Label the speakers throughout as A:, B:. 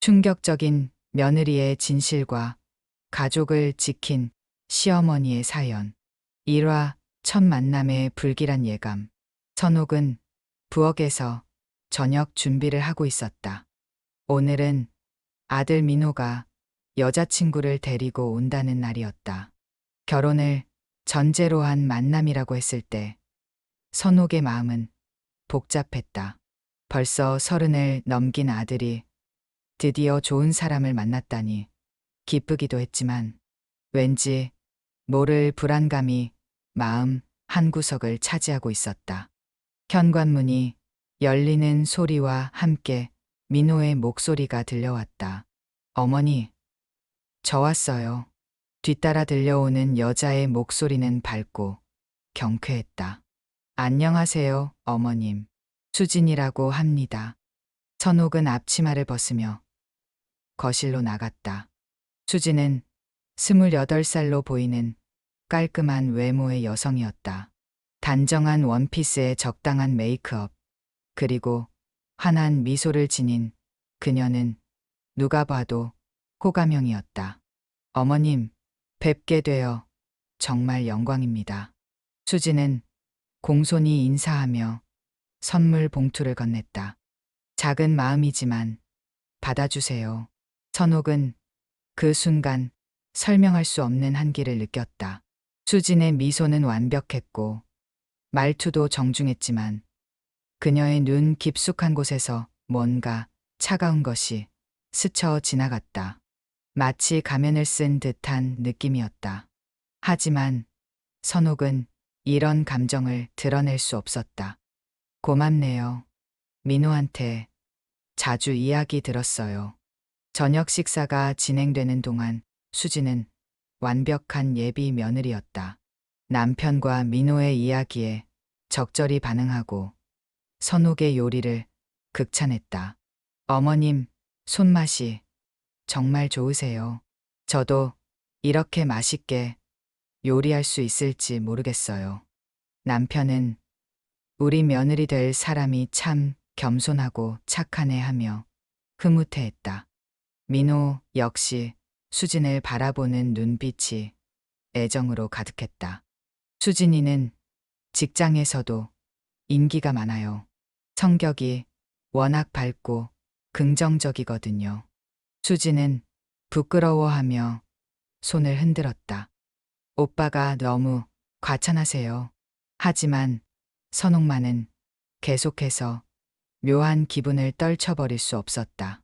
A: 충격적인 며느리의 진실과 가족을 지킨 시어머니의 사연. 1화 첫 만남의 불길한 예감. 선옥은 부엌에서 저녁 준비를 하고 있었다. 오늘은 아들 민호가 여자친구를 데리고 온다는 날이었다. 결혼을 전제로 한 만남이라고 했을 때 선옥의 마음은 복잡했다. 벌써 30을 넘긴 아들이 드디어 좋은 사람을 만났다니 기쁘기도 했지만 왠지 모를 불안감이 마음 한구석을 차지하고 있었다. 현관문이 열리는 소리와 함께 민호의 목소리가 들려왔다. 어머니, 저 왔어요. 뒤따라 들려오는 여자의 목소리는 밝고 경쾌했다. 안녕하세요, 어머님. 수진이라고 합니다. 선옥은 앞치마를 벗으며 거실로 나갔다. 수진은 28살로 보이는 깔끔한 외모의 여성이었다. 단정한 원피스에 적당한 메이크업, 그리고 환한 미소를 지닌 그녀는 누가 봐도 호감형이었다. 어머님, 뵙게 되어 정말 영광입니다. 수진은 공손히 인사하며 선물 봉투를 건넸다. 작은 마음이지만 받아주세요. 선옥은 그 순간 설명할 수 없는 한기를 느꼈다. 수진의 미소는 완벽했고 말투도 정중했지만 그녀의 눈 깊숙한 곳에서 뭔가 차가운 것이 스쳐 지나갔다. 마치 가면을 쓴 듯한 느낌이었다. 하지만 선옥은 이런 감정을 드러낼 수 없었다. 고맙네요. 민호한테 자주 이야기 들었어요. 저녁 식사가 진행되는 동안 수진은 완벽한 예비 며느리였다. 남편과 민호의 이야기에 적절히 반응하고 선옥의 요리를 극찬했다. 어머님, 손맛이 정말 좋으세요. 저도 이렇게 맛있게 요리할 수 있을지 모르겠어요. 남편은 우리 며느리 될 사람이 참 겸손하고 착하네 하며 흐뭇해했다. 민호 역시 수진을 바라보는 눈빛이 애정으로 가득했다. 수진이는 직장에서도 인기가 많아요. 성격이 워낙 밝고 긍정적이거든요. 수진은 부끄러워하며 손을 흔들었다. 오빠가 너무 과찬하세요. 하지만 선옥만은 계속해서 묘한 기분을 떨쳐버릴 수 없었다.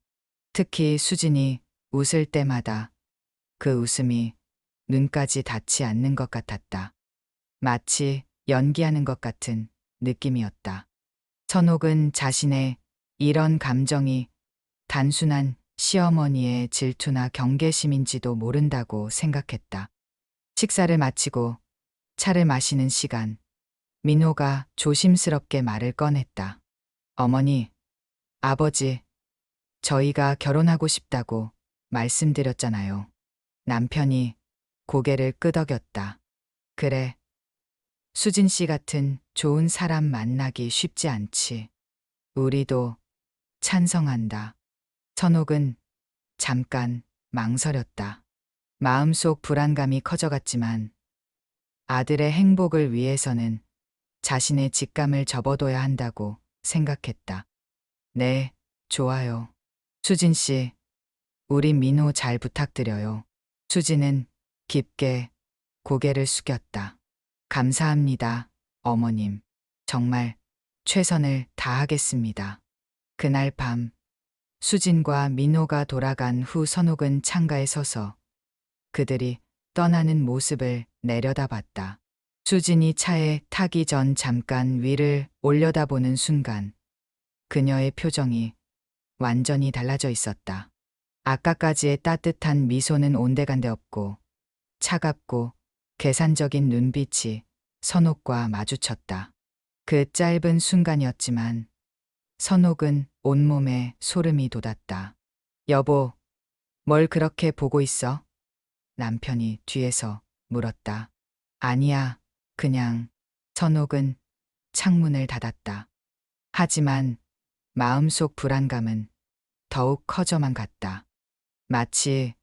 A: 특히 수진이 웃을 때마다 그 웃음이 눈까지 닿지 않는 것 같았다. 마치 연기하는 것 같은 느낌이었다. 선옥은 자신의 이런 감정이 단순한 시어머니의 질투나 경계심인지도 모른다고 생각했다. 식사를 마치고 차를 마시는 시간, 민호가 조심스럽게 말을 꺼냈다. 어머니, 아버지, 저희가 결혼하고 싶다고 말씀드렸잖아요. 남편이 고개를 끄덕였다. 그래. 수진 씨 같은 좋은 사람 만나기 쉽지 않지. 우리도 찬성한다. 선옥은 잠깐 망설였다. 마음속 불안감이 커져갔지만 아들의 행복을 위해서는 자신의 직감을 접어둬야 한다고 생각했다. 네, 좋아요. 수진 씨, 우리 민호 잘 부탁드려요. 수진은 깊게 고개를 숙였다. 감사합니다, 어머님. 정말 최선을 다하겠습니다. 그날 밤, 수진과 민호가 돌아간 후 선옥은 창가에 서서 그들이 떠나는 모습을 내려다봤다. 수진이 차에 타기 전 잠깐 위를 올려다보는 순간 그녀의 표정이 완전히 달라져 있었다. 아까까지의 따뜻한 미소는 온데간데 없고 차갑고 계산적인 눈빛이 선옥과 마주쳤다. 그 짧은 순간이었지만 선옥은 온몸에 소름이 돋았다. 여보, 뭘 그렇게 보고 있어? 남편이 뒤에서 물었다. 아니야, 그냥. 선옥은 창문을 닫았다. 하지만 마음속 불안감은 더욱 커져만 갔다. 마치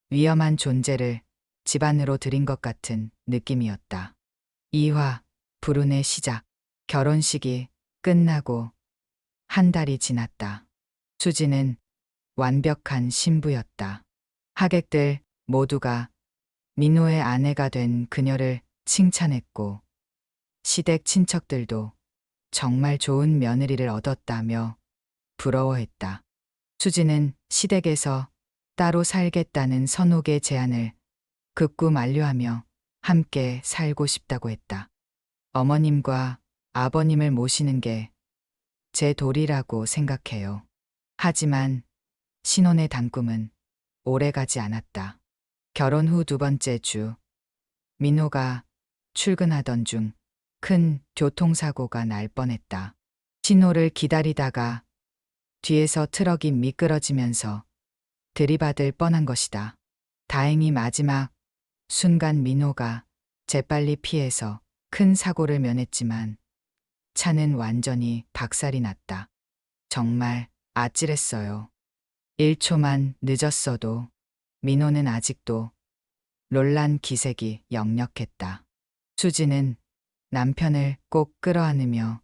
A: 위험한 존재를 집안으로 들인 것 같은 느낌이었다. 이화, 불운의 시작. 결혼식이 끝나고 한 달이 지났다. 수지는 완벽한 신부였다. 하객들 모두가 민호의 아내가 된 그녀를 칭찬했고 시댁 친척들도 정말 좋은 며느리를 얻었다며 부러워했다. 수지는 시댁에서 따로 살겠다는 선옥의 제안을 극구 만류하며 함께 살고 싶다고 했다. 어머님과 아버님을 모시는 게 제 도리라고 생각해요. 하지만 신혼의 단꿈은 오래가지 않았다. 결혼 후 두 번째 주, 민호가 출근하던 중 큰 교통사고가 날 뻔했다. 신호를 기다리다가 뒤에서 트럭이 미끄러지면서 들이받을 뻔한 것이다. 다행히 마지막 순간 민호가 재빨리 피해서 큰 사고를 면했지만 차는 완전히 박살이 났다. 정말 아찔했어요. 1초만 늦었어도 민호는 아직도 놀란 기색이 역력했다. 수지는 남편을 꼭 끌어안으며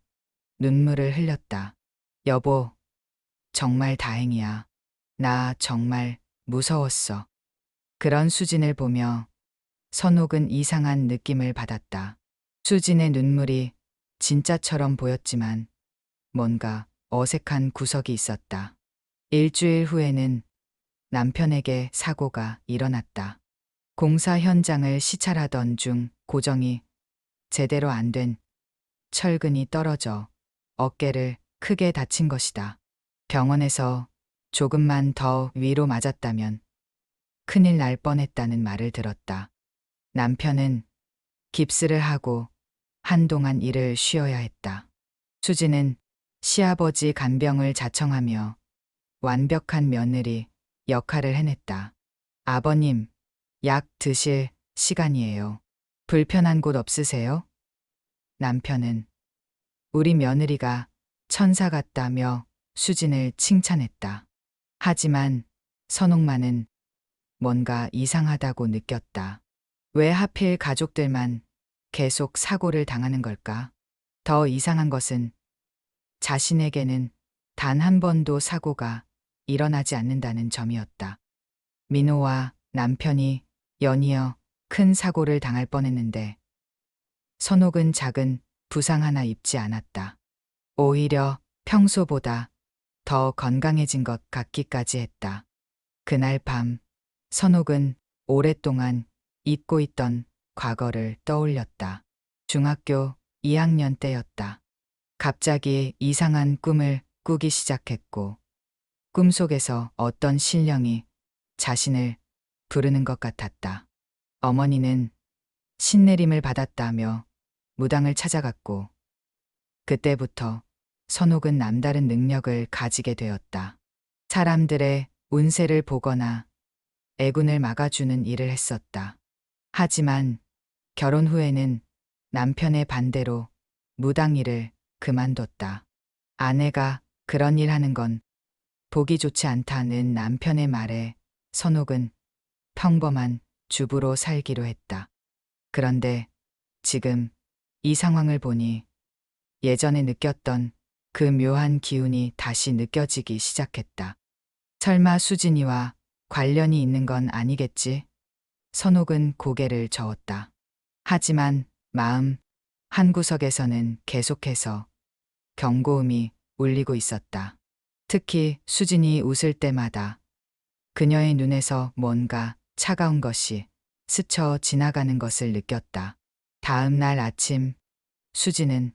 A: 눈물을 흘렸다. 여보, 정말 다행이야. 나 정말 무서웠어. 그런 수진을 보며 선옥은 이상한 느낌을 받았다. 수진의 눈물이 진짜처럼 보였지만 뭔가 어색한 구석이 있었다. 일주일 후에는 남편에게 사고가 일어났다. 공사 현장을 시찰하던 중 고정이 제대로 안 된 철근이 떨어져 어깨를 크게 다친 것이다. 병원에서 조금만 더 위로 맞았다면 큰일 날 뻔했다는 말을 들었다. 남편은 깁스를 하고 한동안 일을 쉬어야 했다. 수지는 시아버지 간병을 자청하며 완벽한 며느리 역할을 해냈다. 아버님, 약 드실 시간이에요. 불편한 곳 없으세요? 남편은 우리 며느리가 천사 같다며 수진을 칭찬했다. 하지만 선옥만은 뭔가 이상하다고 느꼈다. 왜 하필 가족들만 계속 사고를 당하는 걸까? 더 이상한 것은 자신에게는 단 한 번도 사고가 일어나지 않는다는 점이었다. 민호와 남편이 연이어 큰 사고를 당할 뻔했는데 선옥은 작은 부상 하나 입지 않았다. 오히려 평소보다 더 건강해진 것 같기까지 했다. 그날 밤 선옥은 오랫동안 잊고 있던 과거를 떠올렸다. 중학교 2학년 때였다. 갑자기 이상한 꿈을 꾸기 시작했고 꿈속에서 어떤 신령이 자신을 부르는 것 같았다. 어머니는 신내림을 받았다며 무당을 찾아갔고 그때부터 선옥은 남다른 능력을 가지게 되었다. 사람들의 운세를 보거나 애군을 막아주는 일을 했었다. 하지만 결혼 후에는 남편의 반대로 무당 일을 그만뒀다. 아내가 그런 일 하는 건 보기 좋지 않다는 남편의 말에 선옥은 평범한 주부로 살기로 했다. 그런데 지금 이 상황을 보니 예전에 느꼈던 그 묘한 기운이 다시 느껴지기 시작했다. 설마 수진이와 관련이 있는 건 아니겠지? 선옥은 고개를 저었다. 하지만 마음 한구석에서는 계속해서 경고음이 울리고 있었다. 특히 수진이 웃을 때마다 그녀의 눈에서 뭔가 차가운 것이 스쳐 지나가는 것을 느꼈다. 다음 날 아침 수진은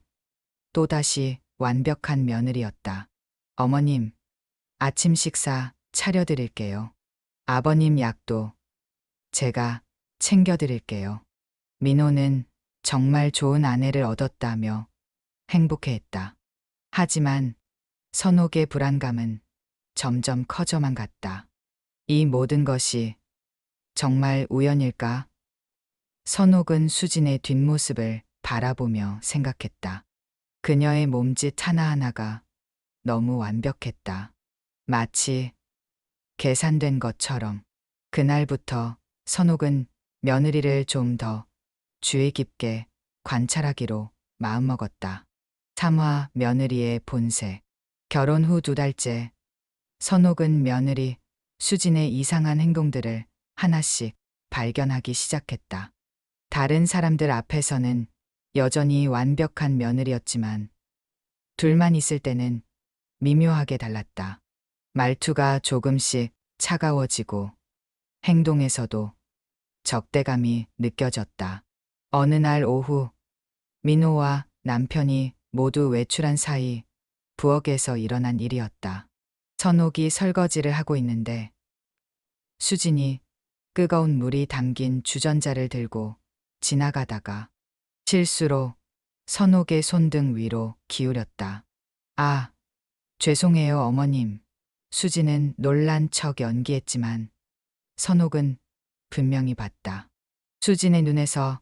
A: 또다시 완벽한 며느리였다. 어머님, 아침 식사 차려드릴게요. 아버님 약도 제가 챙겨드릴게요. 민호는 정말 좋은 아내를 얻었다며 행복해했다. 하지만 선옥의 불안감은 점점 커져만 갔다. 이 모든 것이 정말 우연일까? 선옥은 수진의 뒷모습을 바라보며 생각했다. 그녀의 몸짓 하나하나가 너무 완벽했다. 마치 계산된 것처럼. 그날부터 선옥은 며느리를 좀 더 주의 깊게 관찰하기로 마음먹었다. 3화 며느리의 본색. 결혼 후 2달째 선옥은 며느리 수진의 이상한 행동들을 하나씩 발견하기 시작했다. 다른 사람들 앞에서는 여전히 완벽한 며느리였지만 둘만 있을 때는 미묘하게 달랐다. 말투가 조금씩 차가워지고 행동에서도 적대감이 느껴졌다. 어느 날 오후 민호와 남편이 모두 외출한 사이 부엌에서 일어난 일이었다. 선옥이 설거지를 하고 있는데 수진이 뜨거운 물이 담긴 주전자를 들고 지나가다가 실수로 선옥의 손등 위로 기울였다. 아, 죄송해요, 어머님. 수진은 놀란 척 연기했지만 선옥은 분명히 봤다. 수진의 눈에서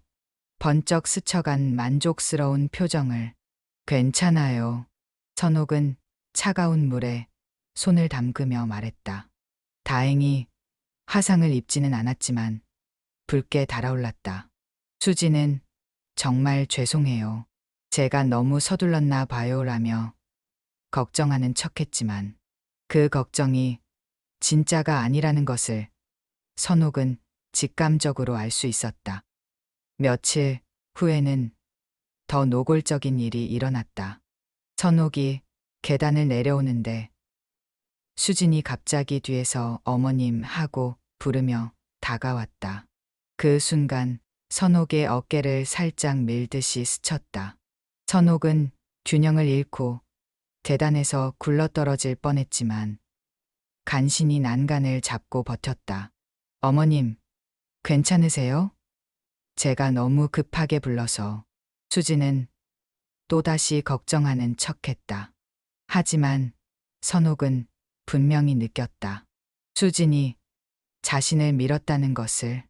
A: 번쩍 스쳐간 만족스러운 표정을. 괜찮아요. 선옥은 차가운 물에 손을 담그며 말했다. 다행히 화상을 입지는 않았지만 붉게 달아올랐다. 수진은 정말 죄송해요. 제가 너무 서둘렀나 봐요라며 걱정하는 척했지만 그 걱정이 진짜가 아니라는 것을 선옥은 직감적으로 알 수 있었다. 며칠 후에는 더 노골적인 일이 일어났다. 선옥이 계단을 내려오는데 수진이 갑자기 뒤에서 어머님 하고 부르며 다가왔다. 그 순간 선옥의 어깨를 살짝 밀듯이 스쳤다. 선옥은 균형을 잃고 계단에서 굴러떨어질 뻔했지만 간신히 난간을 잡고 버텼다. 어머님, 괜찮으세요? 제가 너무 급하게 불러서. 수진은 또다시 걱정하는 척했다. 하지만 선옥은 분명히 느꼈다. 수진이 자신을 밀었다는 것을.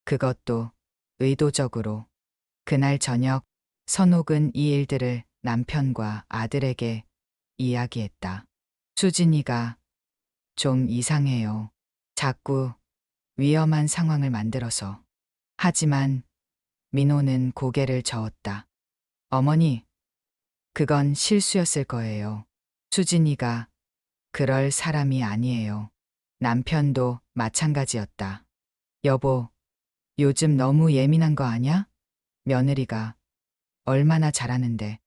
A: 그것도 의도적으로. 그날 저녁 선옥은 이 일들을 남편과 아들에게 이야기했다. 수진이가 좀 이상해요. 자꾸 위험한 상황을 만들어서. 하지만 민호는 고개를 저었다. 어머니, 그건 실수였을 거예요. 수진이가 그럴 사람이 아니에요. 남편도 마찬가지였다. 여보, 요즘 너무 예민한 거 아냐? 며느리가 얼마나 잘하는데.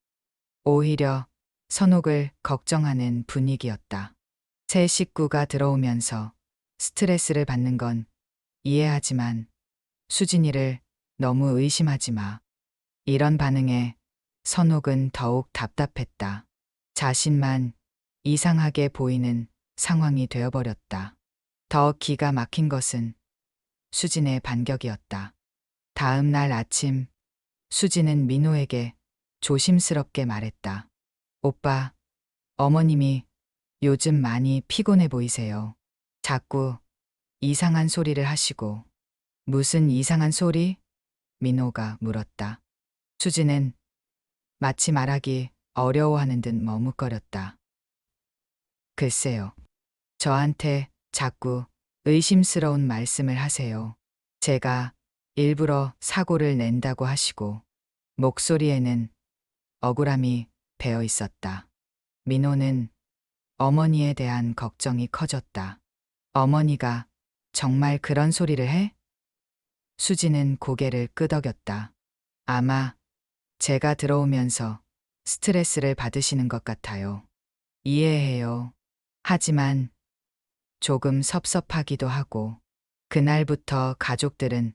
A: 오히려 선옥을 걱정하는 분위기였다. 새 식구가 들어오면서 스트레스를 받는 건 이해하지만 수진이를 너무 의심하지 마. 이런 반응에 선옥은 더욱 답답했다. 자신만 이상하게 보이는 상황이 되어버렸다. 더 기가 막힌 것은 수진의 반격이었다. 다음 날 아침 수진은 민호에게 조심스럽게 말했다. 오빠, 어머님이 요즘 많이 피곤해 보이세요. 자꾸 이상한 소리를 하시고. 무슨 이상한 소리? 민호가 물었다. 수진은 마치 말하기 어려워하는 듯 머뭇거렸다. 글쎄요. 저한테 자꾸 의심스러운 말씀을 하세요. 제가 일부러 사고를 낸다고 하시고. 목소리에는 억울함이 배어 있었다. 민호는 어머니에 대한 걱정이 커졌다. 어머니가 정말 그런 소리를 해? 수진은 고개를 끄덕였다. 아마 제가 들어오면서 스트레스를 받으시는 것 같아요. 이해해요. 하지만 조금 섭섭하기도 하고. 그날부터 가족들은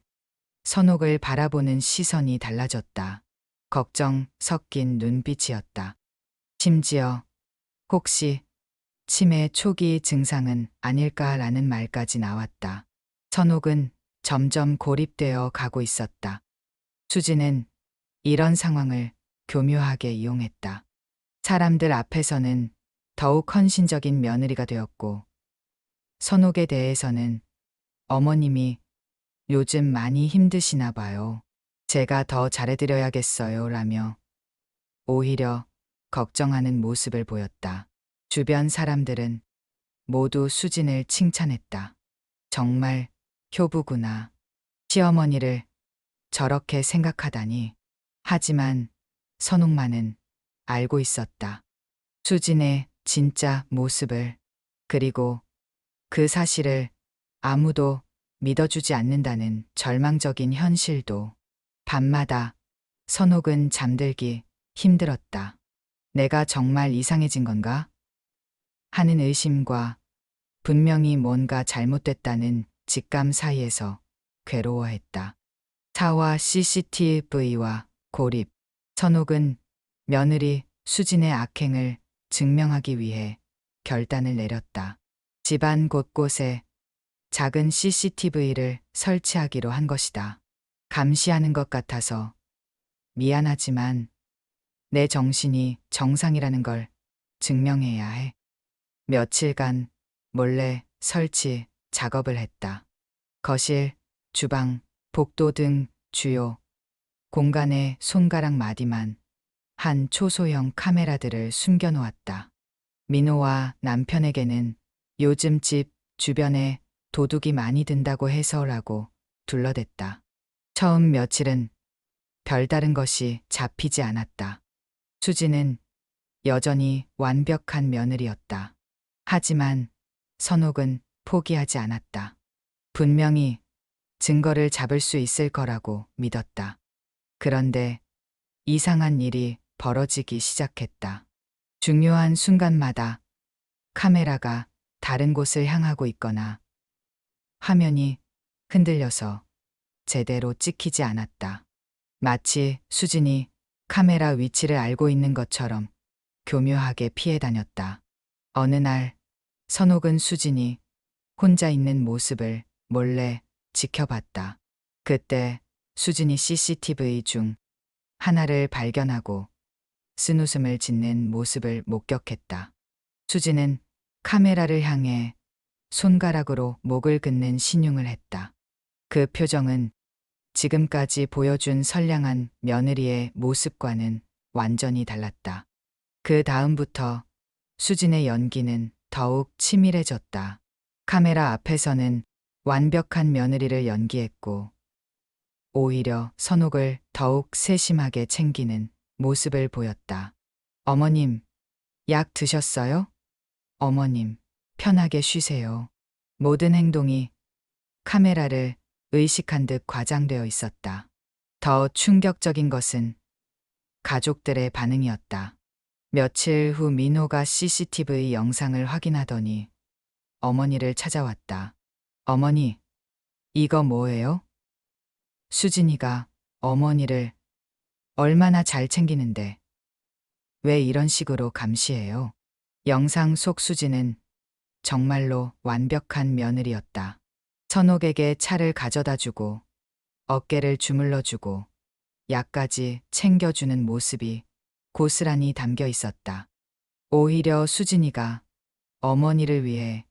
A: 선옥을 바라보는 시선이 달라졌다. 걱정 섞인 눈빛이었다. 심지어 혹시 치매 초기 증상은 아닐까라는 말까지 나왔다. 선옥은 점점 고립되어 가고 있었다. 수진은 이런 상황을 교묘하게 이용했다. 사람들 앞에서는 더욱 헌신적인 며느리가 되었고, 선옥에 대해서는 어머님이 요즘 많이 힘드시나 봐요. 제가 더 잘해드려야겠어요. 라며 오히려 걱정하는 모습을 보였다. 주변 사람들은 모두 수진을 칭찬했다. 정말 효부구나. 시어머니를 저렇게 생각하다니. 하지만 선옥만은 알고 있었다. 수진의 진짜 모습을. 그리고 그 사실을 아무도 믿어주지 않는다는 절망적인 현실도. 밤마다 선옥은 잠들기 힘들었다. 내가 정말 이상해진 건가? 하는 의심과 분명히 뭔가 잘못됐다는 직감 사이에서 괴로워했다. 차와 CCTV와 고립. 선옥은 며느리 수진의 악행을 증명하기 위해 결단을 내렸다. 집안 곳곳에 작은 CCTV를 설치하기로 한 것이다. 감시하는 것 같아서 미안하지만 내 정신이 정상이라는 걸 증명해야 해. 며칠간 몰래 설치 작업을 했다. 거실, 주방, 복도 등 주요 공간에 손가락 마디만 한 초소형 카메라들을 숨겨놓았다. 민호와 남편에게는 요즘 집 주변에 도둑이 많이 든다고 해서라고 둘러댔다. 처음 며칠은 별다른 것이 잡히지 않았다. 수지는 여전히 완벽한 며느리였다. 하지만 선옥은 포기하지 않았다. 분명히 증거를 잡을 수 있을 거라고 믿었다. 그런데 이상한 일이 벌어지기 시작했다. 중요한 순간마다 카메라가 다른 곳을 향하고 있거나 화면이 흔들려서 제대로 찍히지 않았다. 마치 수진이 카메라 위치를 알고 있는 것처럼 교묘하게 피해 다녔다. 어느 날 선옥은 수진이 혼자 있는 모습을 몰래 지켜봤다. 그때 수진이 CCTV 중 하나를 발견하고 쓴웃음을 짓는 모습을 목격했다. 수진은 카메라를 향해 손가락으로 목을 긋는 신용을 했다. 그 표정은 지금까지 보여준 선량한 며느리의 모습과는 완전히 달랐다. 그 다음부터 수진의 연기는 더욱 치밀해졌다. 카메라 앞에서는 완벽한 며느리를 연기했고 오히려 선옥을 더욱 세심하게 챙기는 모습을 보였다. 어머님, 약 드셨어요? 어머님, 편하게 쉬세요. 모든 행동이 카메라를 의식한 듯 과장되어 있었다. 더 충격적인 것은 가족들의 반응이었다. 며칠 후 민호가 CCTV 영상을 확인하더니 어머니를 찾아왔다. 어머니, 이거 뭐예요? 수진이가 어머니를 얼마나 잘 챙기는데 왜 이런 식으로 감시해요? 영상 속 수진은 정말로 완벽한 며느리였다. 선옥에게 차를 가져다 주고 어깨를 주물러 주고 약까지 챙겨주는 모습이 고스란히 담겨 있었다. 오히려 수진이가 어머니를 위해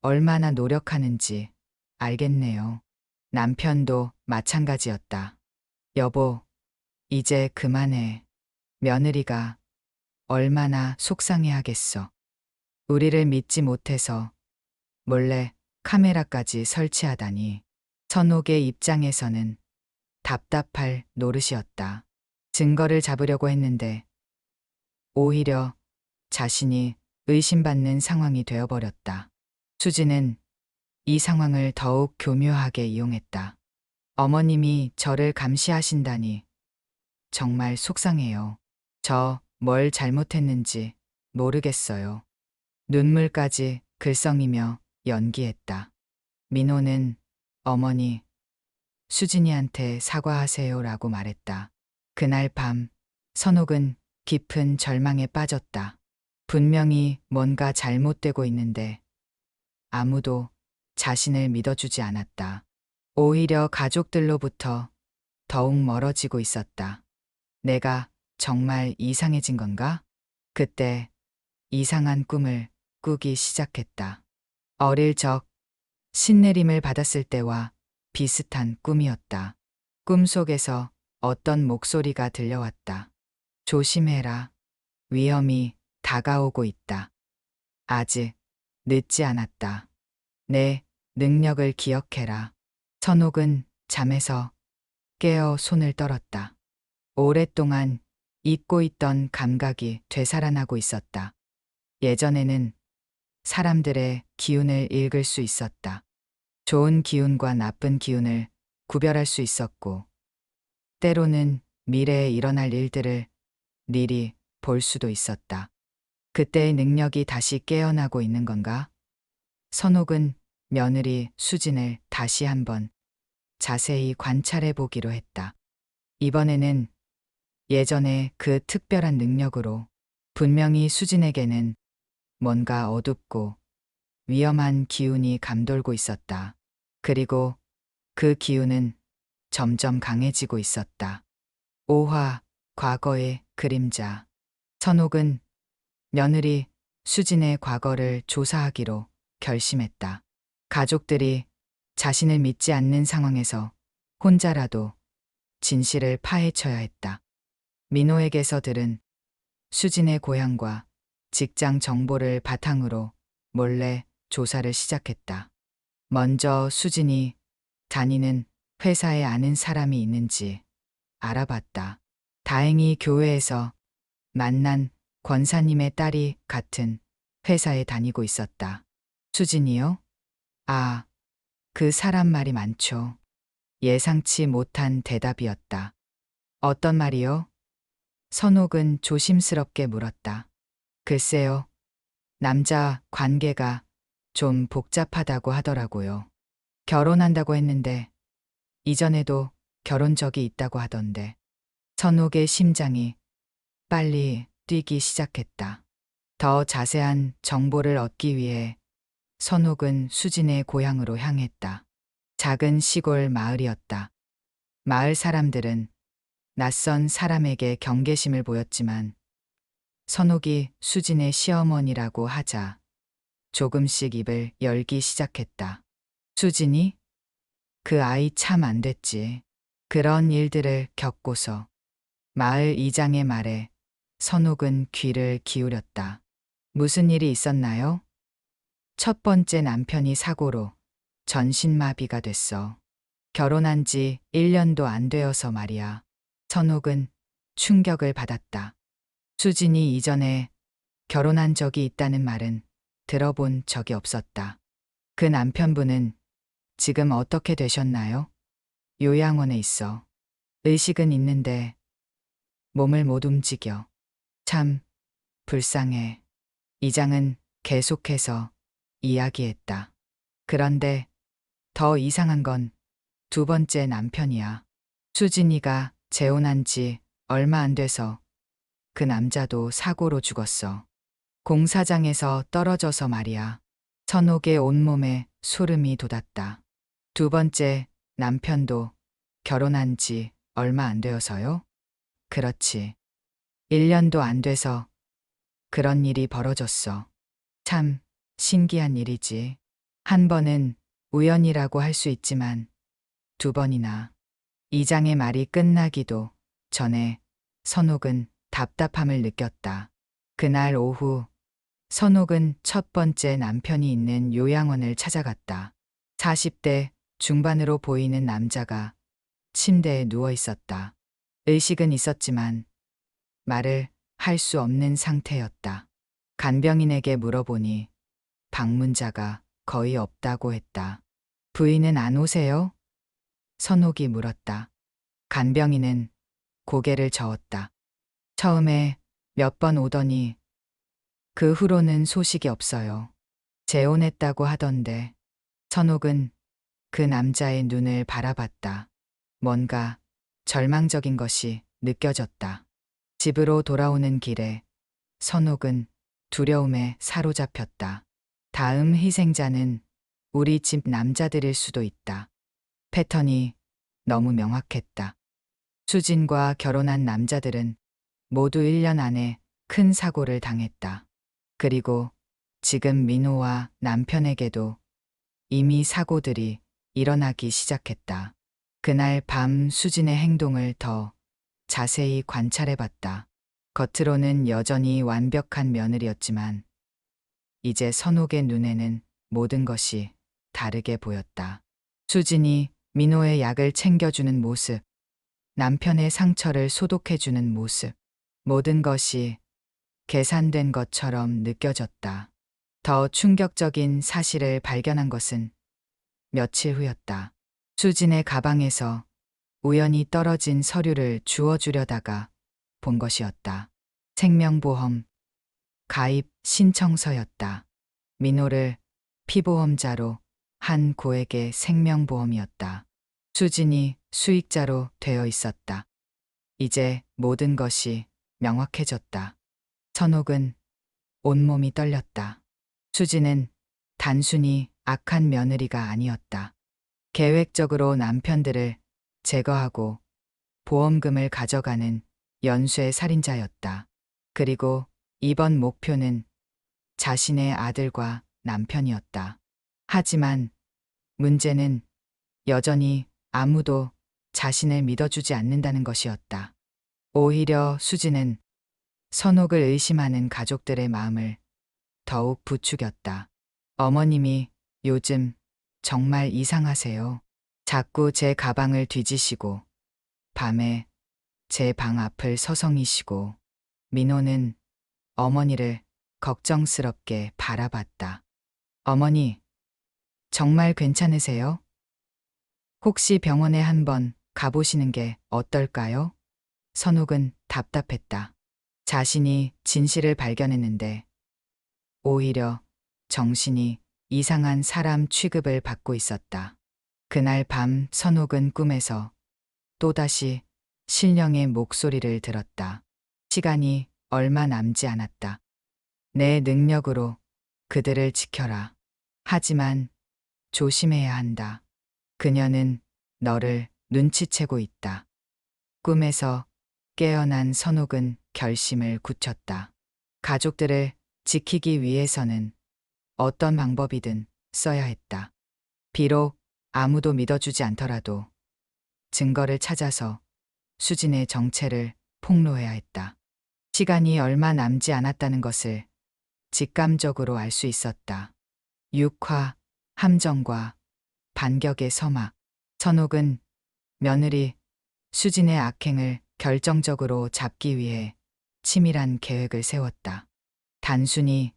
A: 얼마나 노력하는지 알겠네요. 남편도 마찬가지였다. 여보, 이제 그만해. 며느리가 얼마나 속상해하겠어. 우리를 믿지 못해서 몰래 카메라까지 설치하다니. 선옥의 입장에서는 답답할 노릇이었다. 증거를 잡으려고 했는데 오히려 자신이 의심받는 상황이 되어버렸다. 수지는 이 상황을 더욱 교묘하게 이용했다. 어머님이 저를 감시하신다니 정말 속상해요. 저 뭘 잘못했는지 모르겠어요. 눈물까지 글썽이며 연기했다. 민호는 어머니, 수진이한테 사과하세요라고 말했다. 그날 밤 선옥은 깊은 절망에 빠졌다. 분명히 뭔가 잘못되고 있는데 아무도 자신을 믿어주지 않았다. 오히려 가족들로부터 더욱 멀어지고 있었다. 내가 정말 이상해진 건가? 그때 이상한 꿈을 꾸기 시작했다. 어릴 적 신내림을 받았을 때와 비슷한 꿈이었다. 꿈속에서 어떤 목소리가 들려왔다. 조심해라. 위험이 다가오고 있다. 아직 늦지 않았다. 내 능력을 기억해라. 선옥은 잠에서 깨어 손을 떨었다. 오랫동안 잊고 있던 감각이 되살아나고 있었다. 예전에는 사람들의 기운을 읽을 수 있었다. 좋은 기운과 나쁜 기운을 구별할 수 있었고, 때로는 미래에 일어날 일들을 미리 볼 수도 있었다. 그때의 능력이 다시 깨어나고 있는 건가? 선옥은 며느리 수진을 다시 한번 자세히 관찰해 보기로 했다. 이번에는 예전의 그 특별한 능력으로 분명히 수진에게는 뭔가 어둡고 위험한 기운이 감돌고 있었다. 그리고 그 기운은 점점 강해지고 있었다. 오화, 과거의 그림자. 선옥은 며느리 수진의 과거를 조사하기로 결심했다. 가족들이 자신을 믿지 않는 상황에서 혼자라도 진실을 파헤쳐야 했다. 민호에게서 들은 수진의 고향과 직장 정보를 바탕으로 몰래 조사를 시작했다. 먼저 수진이 다니는 회사에 아는 사람이 있는지 알아봤다. 다행히 교회에서 만난 권사님의 딸이 같은 회사에 다니고 있었다. 수진이요? 아, 그 사람 말이 많죠. 예상치 못한 대답이었다. 어떤 말이요? 선옥은 조심스럽게 물었다. 글쎄요. 남자 관계가 좀 복잡하다고 하더라고요. 결혼한다고 했는데 이전에도 결혼 적이 있다고 하던데. 선옥의 심장이 빨리 뛰기 시작했다. 더 자세한 정보를 얻기 위해 선옥은 수진의 고향으로 향했다. 작은 시골 마을이었다. 마을 사람들은 낯선 사람에게 경계심을 보였지만 선옥이 수진의 시어머니라고 하자 조금씩 입을 열기 시작했다. 수진이? 그 아이 참 안 됐지. 그런 일들을 겪고서 마을 이장의 말에 선옥은 귀를 기울였다. 무슨 일이 있었나요? 첫 번째 남편이 사고로 전신마비가 됐어. 결혼한 지 1년도 안 되어서 말이야. 선옥은 충격을 받았다. 수진이 이전에 결혼한 적이 있다는 말은 들어본 적이 없었다. 그 남편분은 지금 어떻게 되셨나요? 요양원에 있어. 의식은 있는데 몸을 못 움직여. 참 불쌍해. 이장은 계속해서 이야기했다. 그런데 더 이상한 건 두 번째 남편이야. 수진이가 재혼한 지 얼마 안 돼서 그 남자도 사고로 죽었어. 공사장에서 떨어져서 말이야. 선옥의 온몸에 소름이 돋았다. 두 번째 남편도 결혼한 지 얼마 안 되어서요? 그렇지. 1년도 안 돼서 그런 일이 벌어졌어. 참 신기한 일이지. 한 번은 우연이라고 할 수 있지만 두 번이나. 이장의 말이 끝나기도 전에 선옥은 답답함을 느꼈다. 그날 오후 선옥은 첫 번째 남편이 있는 요양원을 찾아갔다. 40대 중반으로 보이는 남자가 침대에 누워 있었다. 의식은 있었지만 말을 할 수 없는 상태였다. 간병인에게 물어보니 방문자가 거의 없다고 했다. 부인은 안 오세요? 선옥이 물었다. 간병인은 고개를 저었다. 처음에 몇 번 오더니 그 후로는 소식이 없어요. 재혼했다고 하던데. 선옥은 그 남자의 눈을 바라봤다. 뭔가 절망적인 것이 느껴졌다. 집으로 돌아오는 길에 선옥은 두려움에 사로잡혔다. 다음 희생자는 우리 집 남자들일 수도 있다. 패턴이 너무 명확했다. 수진과 결혼한 남자들은 모두 1년 안에 큰 사고를 당했다. 그리고 지금 민호와 남편에게도 이미 사고들이 일어나기 시작했다. 그날 밤 수진의 행동을 더 자세히 관찰해봤다. 겉으로는 여전히 완벽한 며느리였지만 이제 선옥의 눈에는 모든 것이 다르게 보였다. 수진이 민호의 약을 챙겨주는 모습, 남편의 상처를 소독해주는 모습, 모든 것이 계산된 것처럼 느껴졌다. 더 충격적인 사실을 발견한 것은 며칠 후였다. 수진의 가방에서 우연히 떨어진 서류를 주워주려다가 본 것이었다. 생명보험 가입 신청서였다. 민호를 피보험자로 한 고액의 생명보험이었다. 수진이 수익자로 되어 있었다. 이제 모든 것이 명확해졌다. 선옥은 온몸이 떨렸다. 수진은 단순히 악한 며느리가 아니었다. 계획적으로 남편들을 제거하고 보험금을 가져가는 연쇄 살인자였다. 그리고 이번 목표는 자신의 아들과 남편이었다. 하지만 문제는 여전히 아무도 자신을 믿어주지 않는다는 것이었다. 오히려 수진은 선옥을 의심하는 가족들의 마음을 더욱 부추겼다. 어머님이 요즘 정말 이상하세요. 자꾸 제 가방을 뒤지시고 밤에 제 방 앞을 서성이시고. 민호는 어머니를 걱정스럽게 바라봤다. 어머니, 정말 괜찮으세요? 혹시 병원에 한번 가보시는 게 어떨까요? 선옥은 답답했다. 자신이 진실을 발견했는데 오히려 정신이 이상한 사람 취급을 받고 있었다. 그날 밤 선옥은 꿈에서 또다시 신령의 목소리를 들었다. 시간이 얼마 남지 않았다. 내 능력으로 그들을 지켜라. 하지만 조심해야 한다. 그녀는 너를 눈치채고 있다. 꿈에서 깨어난 선옥은 결심을 굳혔다. 가족들을 지키기 위해서는 어떤 방법이든 써야 했다. 비록 아무도 믿어주지 않더라도 증거를 찾아서 수진의 정체를 폭로해야 했다. 시간이 얼마 남지 않았다는 것을 직감적으로 알 수 있었다. 육화, 함정과 반격의 서막. 선옥은 며느리 수진의 악행을 결정적으로 잡기 위해 치밀한 계획을 세웠다. 단순히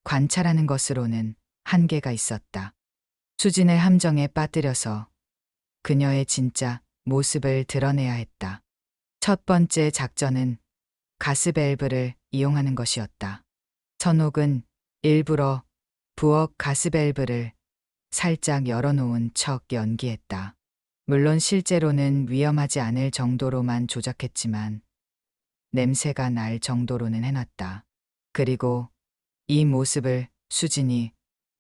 A: 관찰하는 것으로는 한계가 있었다. 수진을 함정에 빠뜨려서 그녀의 진짜 모습을 드러내야 했다. 첫 번째 작전은 가스밸브를 이용하는 것이었다. 선옥은 일부러 부엌 가스밸브를 살짝 열어놓은 척 연기했다. 물론 실제로는 위험하지 않을 정도로만 조작했지만 냄새가 날 정도로는 해놨다. 그리고 이 모습을 수진이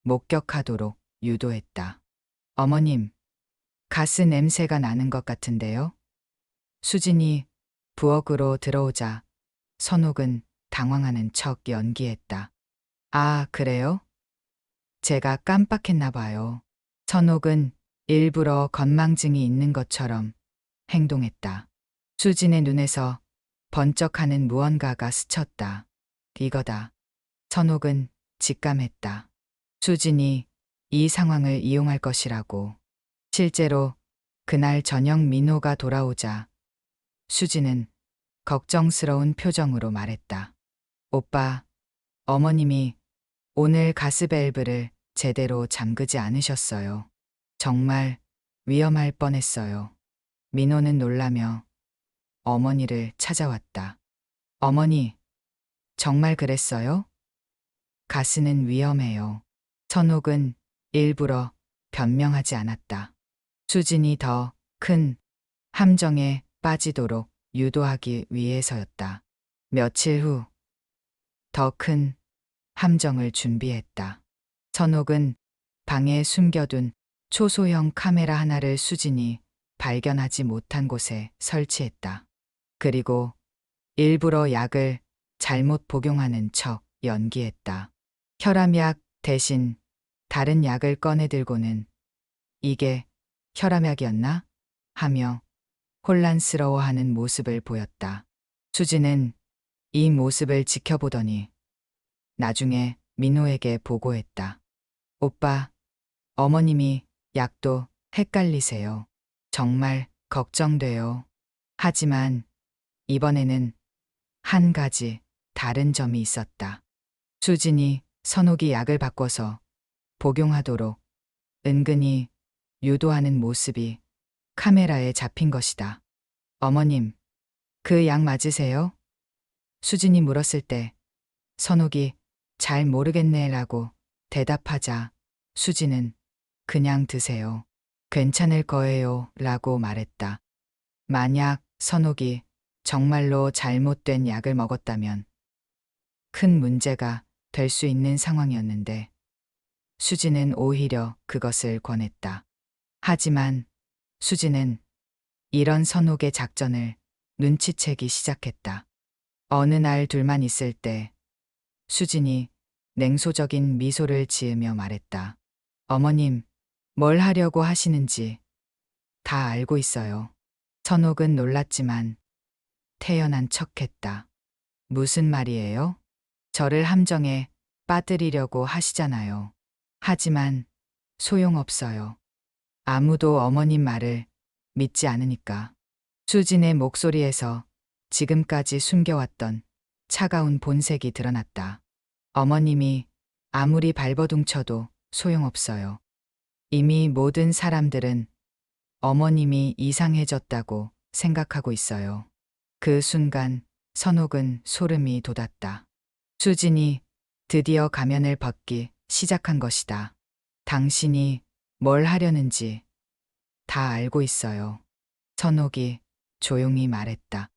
A: 목격하도록 유도했다. 어머님, 가스 냄새가 나는 것 같은데요? 수진이 부엌으로 들어오자 선옥은 당황하는 척 연기했다. 아, 그래요? 제가 깜빡했나 봐요. 선옥은 일부러 건망증이 있는 것처럼 행동했다. 수진의 눈에서 번쩍하는 무언가가 스쳤다. 이거다. 선옥은 직감했다. 수진이 이 상황을 이용할 것이라고. 실제로 그날 저녁 민호가 돌아오자 수진은 걱정스러운 표정으로 말했다. 오빠, 어머님이 오늘 가스밸브를 제대로 잠그지 않으셨어요. 정말 위험할 뻔했어요. 민호는 놀라며 어머니를 찾아왔다. 어머니, 정말 그랬어요? 가스는 위험해요. 선옥은 일부러 변명하지 않았다. 수진이 더 큰 함정에 빠지도록 유도하기 위해서였다. 며칠 후 더 큰 함정을 준비했다. 선옥은 방에 숨겨둔 초소형 카메라 하나를 수진이 발견하지 못한 곳에 설치했다. 그리고 일부러 약을 잘못 복용하는 척 연기했다. 혈압약 대신 다른 약을 꺼내 들고는 이게 혈압약이었나? 하며 혼란스러워하는 모습을 보였다. 수진은 이 모습을 지켜보더니 나중에 민호에게 보고했다. 오빠, 어머님이 약도 헷갈리세요. 정말 걱정돼요. 하지만 이번에는 한 가지 다른 점이 있었다. 수진이 선옥이 약을 바꿔서 복용하도록 은근히 유도하는 모습이 카메라에 잡힌 것이다. 어머님, 그 약 맞으세요? 수진이 물었을 때 선옥이 잘 모르겠네라고 대답하자 수진은 그냥 드세요. 괜찮을 거예요 라고 말했다. 만약 선옥이 정말로 잘못된 약을 먹었다면 큰 문제가 될 수 있는 상황이었는데 수진은 오히려 그것을 권했다. 하지만 수진은 이런 선옥의 작전을 눈치채기 시작했다. 어느 날 둘만 있을 때 수진이 냉소적인 미소를 지으며 말했다. 어머님, 뭘 하려고 하시는지 다 알고 있어요. 선옥은 놀랐지만 태연한 척했다. 무슨 말이에요? 저를 함정에 빠뜨리려고 하시잖아요. 하지만 소용없어요. 아무도 어머님 말을 믿지 않으니까. 수진의 목소리에서 지금까지 숨겨왔던 차가운 본색이 드러났다. 어머님이 아무리 발버둥쳐도 소용없어요. 이미 모든 사람들은 어머님이 이상해졌다고 생각하고 있어요. 그 순간 선옥은 소름이 돋았다. 수진이 드디어 가면을 벗기 시작한 것이다. 당신이 뭘 하려는지 다 알고 있어요. 선옥이 조용히 말했다.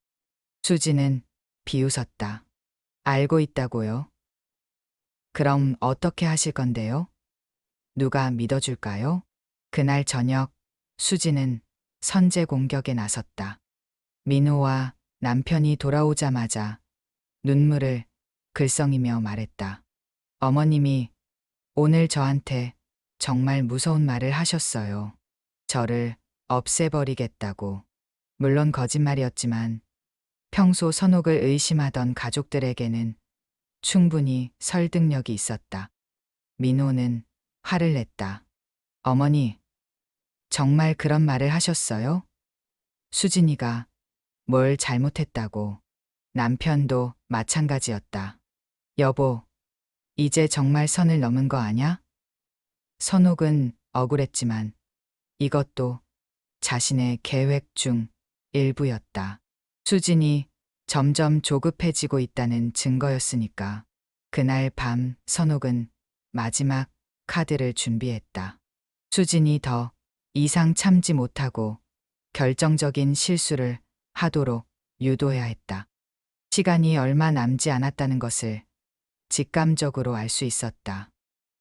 A: 수진은 비웃었다. 알고 있다고요? 그럼 어떻게 하실 건데요? 누가 믿어줄까요? 그날 저녁 수진은 선제 공격에 나섰다. 민호와 남편이 돌아오자마자 눈물을 글썽이며 말했다. 어머님이 오늘 저한테 정말 무서운 말을 하셨어요. 저를 없애버리겠다고. 물론 거짓말이었지만 평소 선옥을 의심하던 가족들에게는 충분히 설득력이 있었다. 민호는 화를 냈다. 어머니, 정말 그런 말을 하셨어요? 수진이가 뭘 잘못했다고. 남편도 마찬가지였다. 여보, 이제 정말 선을 넘은 거 아냐? 선옥은 억울했지만 이것도 자신의 계획 중 일부였다. 수진이 점점 조급해지고 있다는 증거였으니까. 그날 밤 선옥은 마지막 카드를 준비했다. 수진이 더 이상 참지 못하고 결정적인 실수를 하도록 유도해야 했다. 시간이 얼마 남지 않았다는 것을 직감적으로 알 수 있었다.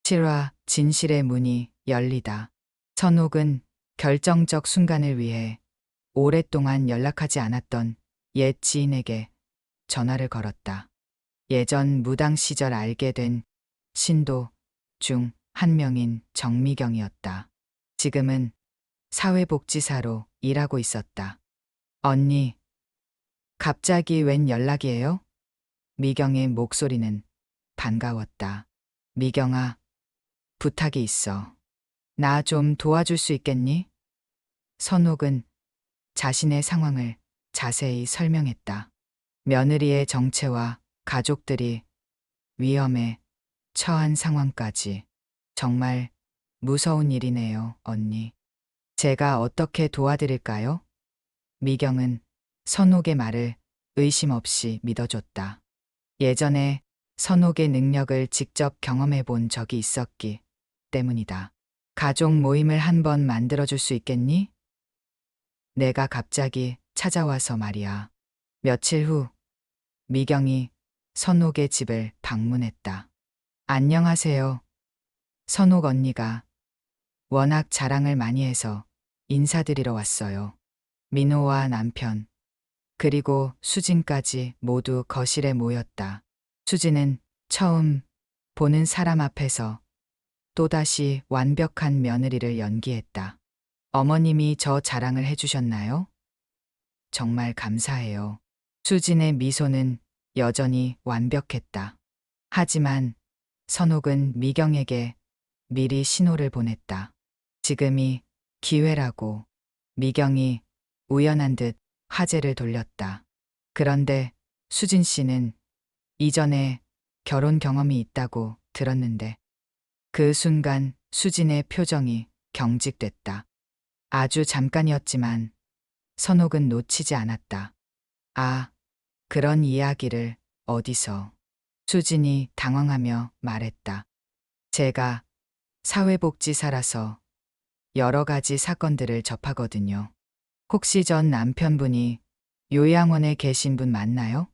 A: 7화 진실의 문이 열리다. 선옥은 결정적 순간을 위해 오랫동안 연락하지 않았던 옛 지인에게 전화를 걸었다. 예전 무당 시절 알게 된 신도 중 한 명인 정미경이었다. 지금은 사회복지사로 일하고 있었다. 언니, 갑자기 웬 연락이에요? 미경의 목소리는 반가웠다. 미경아, 부탁이 있어. 나 좀 도와줄 수 있겠니? 선옥은 자신의 상황을 자세히 설명했다. 며느리의 정체와 가족들이 위험에 처한 상황까지. 정말 무서운 일이네요, 언니. 제가 어떻게 도와드릴까요? 미경은 선옥의 말을 의심 없이 믿어줬다. 예전에 선옥의 능력을 직접 경험해 본 적이 있었기 때문이다. 가족 모임을 한번 만들어줄 수 있겠니? 내가 갑자기 찾아와서 말이야. 며칠 후 미경이 선옥의 집을 방문했다. 안녕하세요. 선옥 언니가 워낙 자랑을 많이 해서 인사드리러 왔어요. 민호와 남편, 그리고 수진까지 모두 거실에 모였다. 수진은 처음 보는 사람 앞에서 또다시 완벽한 며느리를 연기했다. 어머님이 저 자랑을 해주셨나요? 정말 감사해요. 수진의 미소는 여전히 완벽했다. 하지만 선옥은 미경에게 미리 신호를 보냈다. 지금이 기회라고. 미경이 우연한 듯 화제를 돌렸다. 그런데 수진 씨는 이전에 결혼 경험이 있다고 들었는데 그 순간 수진의 표정이 경직됐다. 아주 잠깐이었지만 선옥은 놓치지 않았다. 아, 그런 이야기를 어디서? 수진이 당황하며 말했다. 제가 사회복지사라서 여러 가지 사건들을 접하거든요. 혹시 전 남편분이 요양원에 계신 분 맞나요?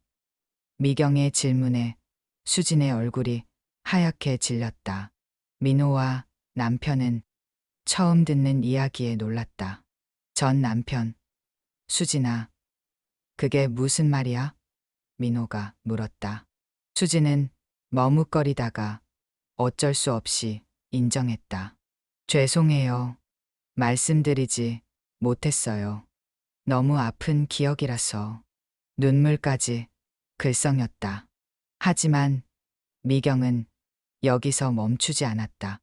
A: 미경의 질문에 수진의 얼굴이 하얗게 질렸다. 민호와 남편은 처음 듣는 이야기에 놀랐다. 전 남편. 수진아, 그게 무슨 말이야? 민호가 물었다. 수진은 머뭇거리다가 어쩔 수 없이 인정했다. 죄송해요. 말씀드리지 못했어요. 너무 아픈 기억이라서. 눈물까지 글썽였다. 하지만 미경은 여기서 멈추지 않았다.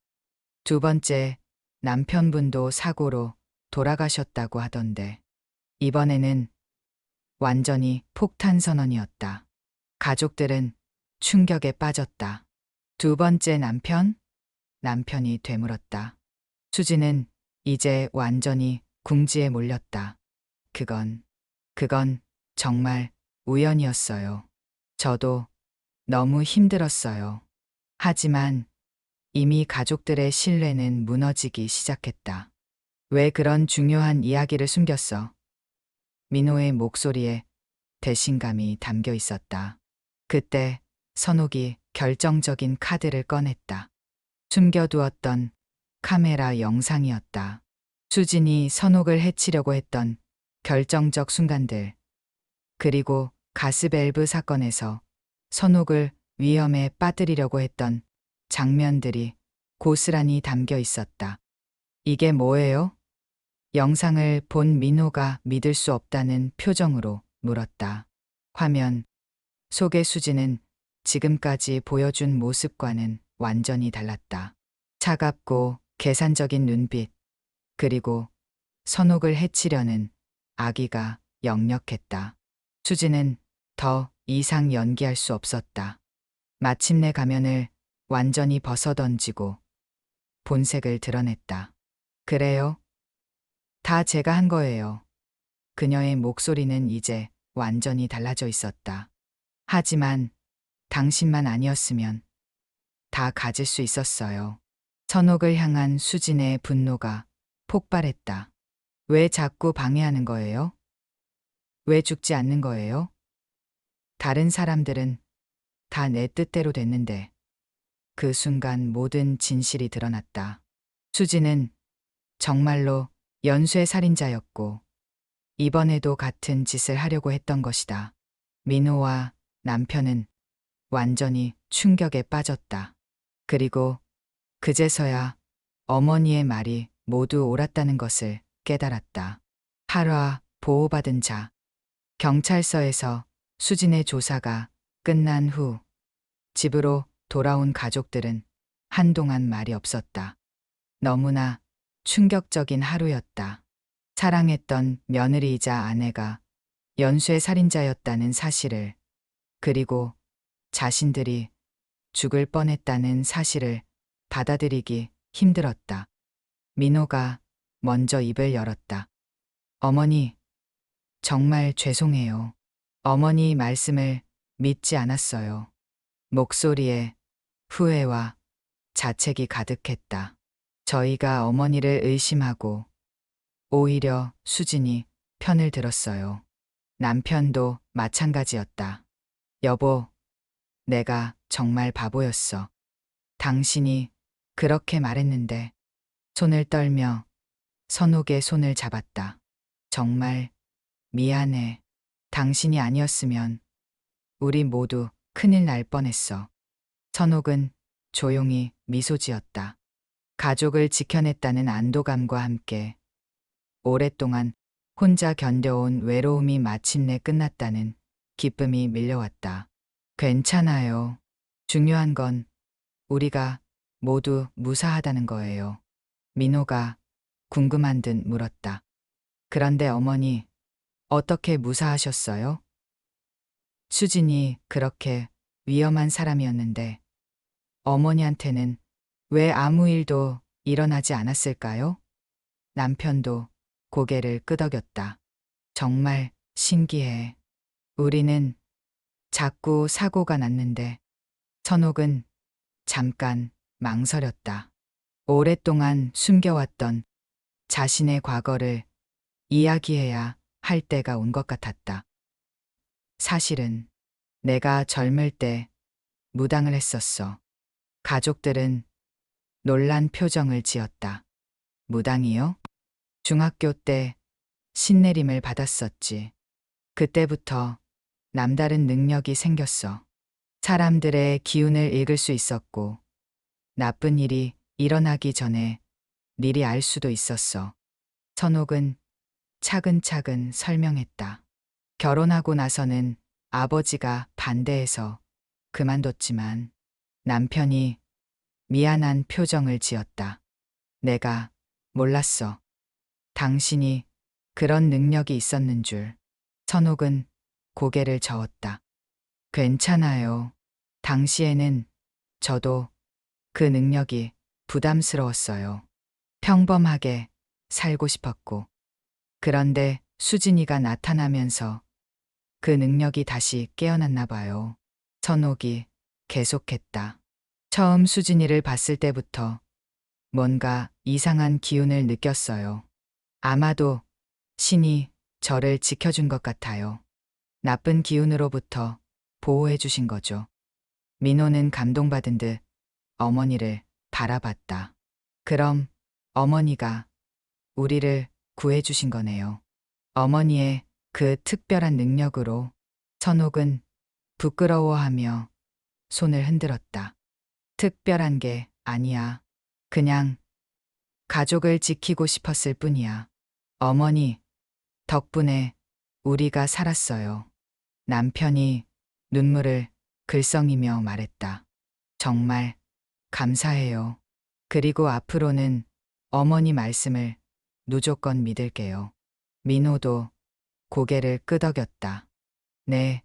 A: 두 번째, 남편분도 사고로 돌아가셨다고 하던데 이번에는 완전히 폭탄 선언이었다. 가족들은 충격에 빠졌다. 두 번째 남편? 남편이 되물었다. 수지는 이제 완전히 궁지에 몰렸다. 그건 정말 우연이었어요. 저도 너무 힘들었어요. 하지만 이미 가족들의 신뢰는 무너지기 시작했다. 왜 그런 중요한 이야기를 숨겼어? 민호의 목소리에 배신감이 담겨 있었다. 그때 선옥이 결정적인 카드를 꺼냈다. 숨겨두었던 카메라 영상이었다. 수진이 선옥을 해치려고 했던 결정적 순간들, 그리고 가스밸브 사건에서 선옥을 위험에 빠뜨리려고 했던 장면들이 고스란히 담겨 있었다. 이게 뭐예요? 영상을 본 민호가 믿을 수 없다는 표정으로 물었다. 화면 속의 수지는 지금까지 보여준 모습과는 완전히 달랐다. 차갑고 계산적인 눈빛, 그리고 선옥을 해치려는 악의가 역력했다. 수지는 더 이상 연기할 수 없었다. 마침내 가면을 완전히 벗어던지고 본색을 드러냈다. 그래요? 다 제가 한 거예요. 그녀의 목소리는 이제 완전히 달라져 있었다. 하지만 당신만 아니었으면 다 가질 수 있었어요. 선옥을 향한 수진의 분노가 폭발했다. 왜 자꾸 방해하는 거예요? 왜 죽지 않는 거예요? 다른 사람들은 다 내 뜻대로 됐는데. 그 순간 모든 진실이 드러났다. 수진은 정말로 연쇄 살인자였고 이번에도 같은 짓을 하려고 했던 것이다. 민호와 남편은 완전히 충격에 빠졌다. 그리고 그제서야 어머니의 말이 모두 옳았다는 것을 깨달았다. 8화 보호받은 자. 경찰서에서 수진의 조사가 끝난 후 집으로 돌아온 가족들은 한동안 말이 없었다. 너무나 충격적인 하루였다. 사랑했던 며느리이자 아내가 연쇄 살인자였다는 사실을, 그리고 자신들이 죽을 뻔했다는 사실을 받아들이기 힘들었다. 민호가 먼저 입을 열었다. 어머니, 정말 죄송해요. 어머니 말씀을 믿지 않았어요. 목소리에 후회와 자책이 가득했다. 저희가 어머니를 의심하고 오히려 수진이 편을 들었어요. 남편도 마찬가지였다. 여보, 내가 정말 바보였어. 당신이 그렇게 말했는데. 손을 떨며 선옥의 손을 잡았다. 정말 미안해. 당신이 아니었으면 우리 모두 큰일 날 뻔했어. 선옥은 조용히 미소 지었다. 가족을 지켜냈다는 안도감과 함께 오랫동안 혼자 견뎌온 외로움이 마침내 끝났다는 기쁨이 밀려왔다. 괜찮아요. 중요한 건 우리가 모두 무사하다는 거예요. 민호가 궁금한 듯 물었다. 그런데 어머니, 어떻게 무사하셨어요? 수진이 그렇게 위험한 사람이었는데 어머니한테는 왜 아무 일도 일어나지 않았을까요? 남편도 고개를 끄덕였다. 정말 신기해. 우리는 자꾸 사고가 났는데. 천옥은 잠깐 망설였다. 오랫동안 숨겨왔던 자신의 과거를 이야기해야 할 때가 온 것 같았다. 사실은 내가 젊을 때 무당을 했었어. 가족들은 놀란 표정을 지었다. 무당이요? 중학교 때 신내림을 받았었지. 그때부터 남다른 능력이 생겼어. 사람들의 기운을 읽을 수 있었고, 나쁜 일이 일어나기 전에 미리 알 수도 있었어. 천옥은 차근차근 설명했다. 결혼하고 나서는 아버지가 반대해서 그만뒀지만 남편이 미안한 표정을 지었다. 내가 몰랐어. 당신이 그런 능력이 있었는 줄. 천옥은 고개를 저었다. 괜찮아요. 당시에는 저도 그 능력이 부담스러웠어요. 평범하게 살고 싶었고. 그런데 수진이가 나타나면서 그 능력이 다시 깨어났나 봐요. 천옥이 계속했다. 처음 수진이를 봤을 때부터 뭔가 이상한 기운을 느꼈어요. 아마도 신이 저를 지켜준 것 같아요. 나쁜 기운으로부터 보호해 주신 거죠. 민호는 감동받은 듯 어머니를 바라봤다. 그럼 어머니가 우리를 구해 주신 거네요. 어머니의 그 특별한 능력으로. 천옥은 부끄러워하며 손을 흔들었다. 특별한 게 아니야. 그냥 가족을 지키고 싶었을 뿐이야. 어머니 덕분에 우리가 살았어요. 남편이 눈물을 글썽이며 말했다. 정말 감사해요. 그리고 앞으로는 어머니 말씀을 무조건 믿을게요. 민호도 고개를 끄덕였다. 네.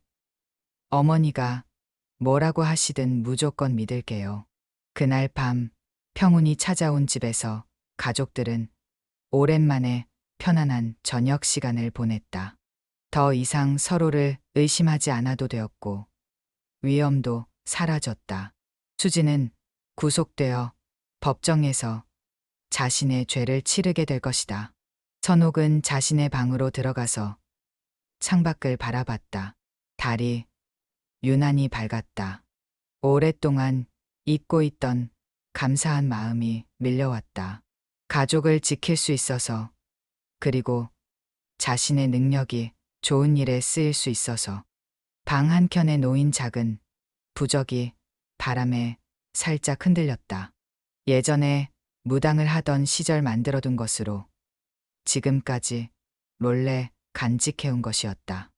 A: 어머니가 뭐라고 하시든 무조건 믿을게요. 그날 밤 평온히 찾아온 집에서 가족들은 오랜만에 편안한 저녁 시간을 보냈다. 더 이상 서로를 의심하지 않아도 되었고 위험도 사라졌다. 수지는 구속되어 법정에서 자신의 죄를 치르게 될 것이다. 천옥은 자신의 방으로 들어가서 창밖을 바라봤다. 달이 유난히 밝았다. 오랫동안 잊고 있던 감사한 마음이 밀려왔다. 가족을 지킬 수 있어서, 그리고 자신의 능력이 좋은 일에 쓰일 수 있어서. 방 한켠에 놓인 작은 부적이 바람에 살짝 흔들렸다. 예전에 무당을 하던 시절 만들어둔 것으로 지금까지 몰래 간직해온 것이었다.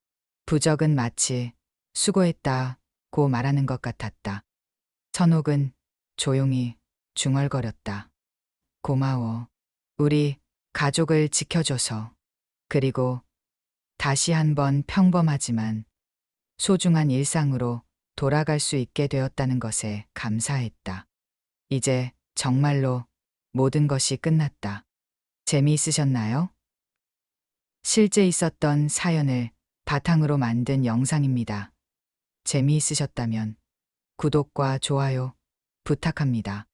A: 부적은 마치 수고했다고 말하는 것 같았다. 천옥은 조용히 중얼거렸다. 고마워. 우리 가족을 지켜줘서. 그리고 다시 한번 평범하지만 소중한 일상으로 돌아갈 수 있게 되었다는 것에 감사했다. 이제 정말로 모든 것이 끝났다. 재미있으셨나요? 실제 있었던 사연을 바탕으로 만든 영상입니다. 재미있으셨다면 구독과 좋아요 부탁합니다.